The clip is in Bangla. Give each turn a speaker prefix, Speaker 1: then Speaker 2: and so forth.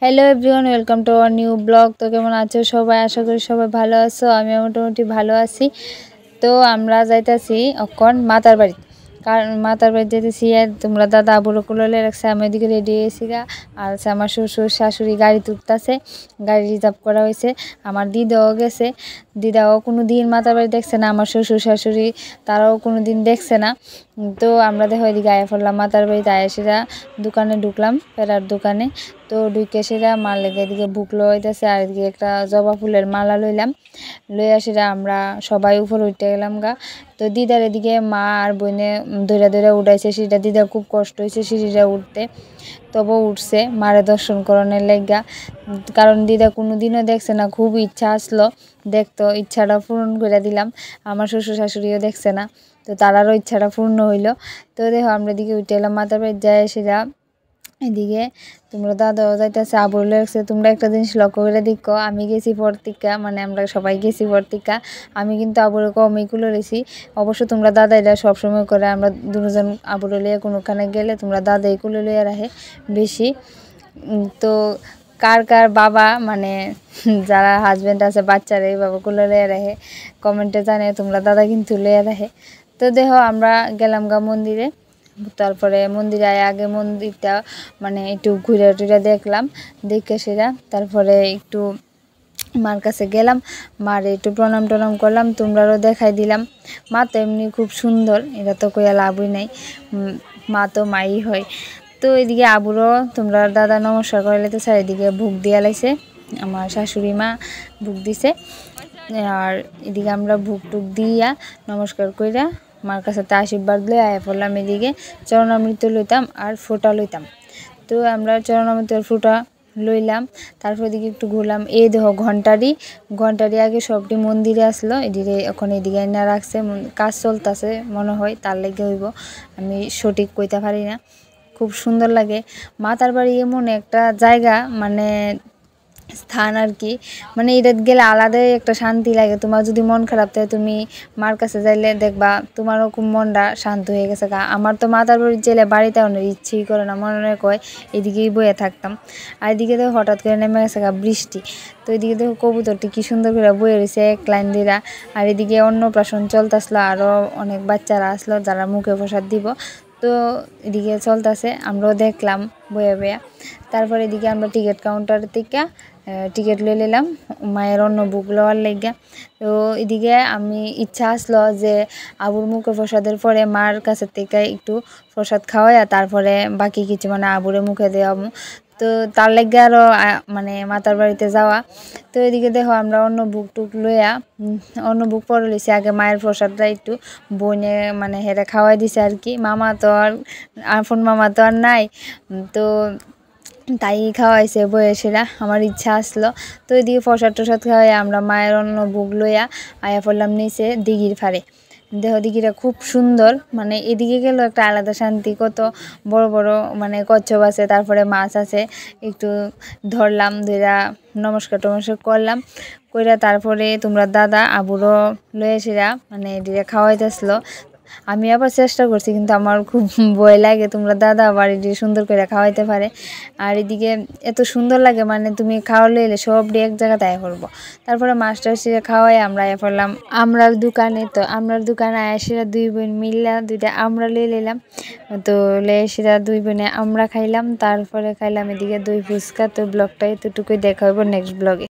Speaker 1: Hello everyone, welcome to our new blog. তো কেমন আছো সবাই? আশা করি সবাই ভালো আছো। আমিও মোটামুটি ভালো আছি। তো আমরা যাইতাছি এখন মাতার বাড়ি, কারণ মাতার বাড়ি যেতেছি। আর তোমরা দাদা আবুর কুলে রাখছে, আমি ওইদিকে রেডি হয়েছি গা। আর আমার শ্বশুর শাশুড়ি গাড়ি তুলতেছে, গাড়ি রিজার্ভ করা হয়েছে। আমার দিদাও গেছে, দিদাও কোনো দিন মাতার বাড়ি দেখছে না, আমার শ্বশুর শাশুড়ি তারাও কোনো দিন দেখছে না। তো আমরা দেখো এদিকে আয়া পড়লাম মাতার বাড়িতে। আয়েসিরা দোকানে ঢুকলাম, পেরার দোকানে। তো ঢুকে সেরা মাল লেগে এদিকে বুক লইতেছে, আর এদিকে একটা জবা ফুলের মালা লইলাম। লইয়া সেরা আমরা সবাই উপরে উঠে গেলাম গা। তো দিদার এদিকে মা আর বোনে ধরে ধরে উঠাইছে সিঁড়িটা। দিদার খুব কষ্ট হয়েছে সিঁড়িটা উঠতে, তবু উঠছে মারে দর্শন করানোর লেগা। কারণ দিদা কোনো দিনও দেখছে না, খুব ইচ্ছা আসলো দেখতো, ইচ্ছাটা পূরণ করে দিলাম। আমার শ্বশুর শাশুড়িও দেখছে না, তো তারারও ইচ্ছাটা পূর্ণ হইলো। তো দেখো আমরা এদিকে উঠে এলাম মাতার বাড়ি যায় সেরা। এদিকে তোমরা দাদাও যাইতেছে, আবুল লাগছে। তোমরা একটা জিনিস লক্ষ্য করে দেখো, আমি গেছি পর্তিকা, মানে আমরা সবাই গেছি পর্তিকা। আমি কিন্তু আবুরে কমই কুলে রয়েছি। অবশ্য তোমরা দাদা এটা সবসময় করে, আমরা দুজন আবুরে লিয়ে কোনোখানে গেলে তোমরা দাদাই কুলে লইয়া রাখে বেশি। তো কার কার বাবা, মানে যারা হাজব্যান্ড আছে বাচ্চারা এই বাবা কুলে লইয়া রাখে, কমেন্টে জানে। তোমরা দাদা কিন্তু লইয়া রাখে। তো দেখো আমরা গেলাম গা মন্দিরে। তারপরে মন্দিরে আগে মন্দিরটা মানে একটু ঘুরে টুরে দেখলাম, দেখে সেরা তারপরে একটু মার কাছে গেলাম, মারে একটু প্রণাম টনাম করলাম, তোমরাও দেখাই দিলাম। মা তো এমনি খুব সুন্দর, এটা তো কইয়া লাভই নাই, মা তো মাই হয়। তো এদিকে আবুরও তোমরা দাদা নমস্কার করলে তো চারিদিকে ভোগ দিয়া লাইছে, আমার শাশুড়ি মা ভোগ দিছে। আর এদিকে আমরা ভোগ টুক দিয়া নমস্কার কইরা মার কাছে তা আশীর্বাদ লই আয়া পড়লাম। এদিকে চরণামৃত লইতাম আর ফোঁটা লইতাম। তো আমরা চরণামৃতের ফোঁটা লইলাম, তারপর এদিকে একটু ঘুরলাম। এই দেখো ঘন্টারি আগে সবটি মন্দিরে আসলো, এদিকে এখন এদিকে না রাখছে, কাজ চলতেছে মনে হয়, তার লেগে হইব, আমি সঠিক কইতে পারি না। খুব সুন্দর লাগে মাতার বাড়ি, এমন একটা জায়গা মানে স্থান আর কি, মানে এটা গেলে আলাদাই একটা শান্তি লাগে। তোমার যদি মন খারাপ থাকে, তুমি মার কাছে যাইলে দেখবা তোমারও খুব মনটা শান্ত হয়ে গেছে। আমার তো মাতার বাড়ি গেলে বাড়িতে অনেক ইচ্ছেই করে না, মনে কয় এদিকেই বয়ে থাকতাম। আর এদিকে দেখো হঠাৎ করে নেমে গেছে বৃষ্টি। তো এদিকে দেখো কবুতরটি কি সুন্দর করে বয়ে রয়েছে এক লাইন দিরা। আর এদিকে অন্নপ্রাশন চলতেছিল, আরও অনেক বাচ্চারা আসলো যারা মুখে প্রসাদ দিব। তো এদিকে চলতেছে, আমরাও দেখলাম বয়ে বয়া। তারপর এদিকে আমরা টিকিট কাউন্টার থেকে টিকিট লই নিলাম মায়ের অন্য বুক লওয়ার লেগে। তো এদিকে আমি ইচ্ছা আসলো যে আবুর মুখে প্রসাদের পরে মার কাছের থেকে একটু প্রসাদ খাওয়াইয়া তারপরে বাকি কিছু মানে আবুরে মুখে দেওয়া। তো তার লেগে আরও মানে মাতার বাড়িতে যাওয়া। তো এদিকে দেখো আমরা অন্য বুক টুক লইয়া অন্য বুক পরে লইছি। আগে মায়ের প্রসাদটা একটু বইনে মানে হেরে খাওয়াই দিছে আর কি। মামা তো আর আপন মামা তো আর নাই, তো তাই খাওয়াইছে বয়সেরা। আমার ইচ্ছা আসলো, তো এদিকে প্রসাদ টসাদ খাওয়াই আমরা মায়ের অন্য বুক লইয়া আয়া পড়লাম নিচে দিঘির ফাড়ে। দেহ দিঘিটা খুব সুন্দর, মানে এদিকে গেলেও একটা আলাদা শান্তি। কত বড় বড় মানে কচ্ছপ আছে, তারপরে মাছ আছে। একটু ধরলাম, ধরা নমস্কার টমস্কার করলাম, কইরা তারপরে তোমরা দাদা আবুরও লয়ে এসেরা মানে এদিকে খাওয়াইতেছিল। আমি আবার চেষ্টা করছি, কিন্তু আমার খুব ভয় লাগে। তোমরা দাদা আবার এটি সুন্দর করে খাওয়াইতে পারে। আর এদিকে এত সুন্দর লাগে, মানে তুমি খাওয়ালে এলে সব এক জায়গাতে আয় করবো। তারপরে মাস্টার সিরে খাওয়াই আমরা আয় পড়লাম আমরার দোকানে। তো আমরার দোকানে আয়সিরা দুই বোন মিললা দুইটা আমরা লয়ে নিলাম। তো লেসিরা দুই বোনে আমরা খাইলাম, তারপরে খাইলাম এদিকে দই ফুচকা। তো ব্লগটা এতটুকুই, দেখা হইব নেক্সট ব্লগে।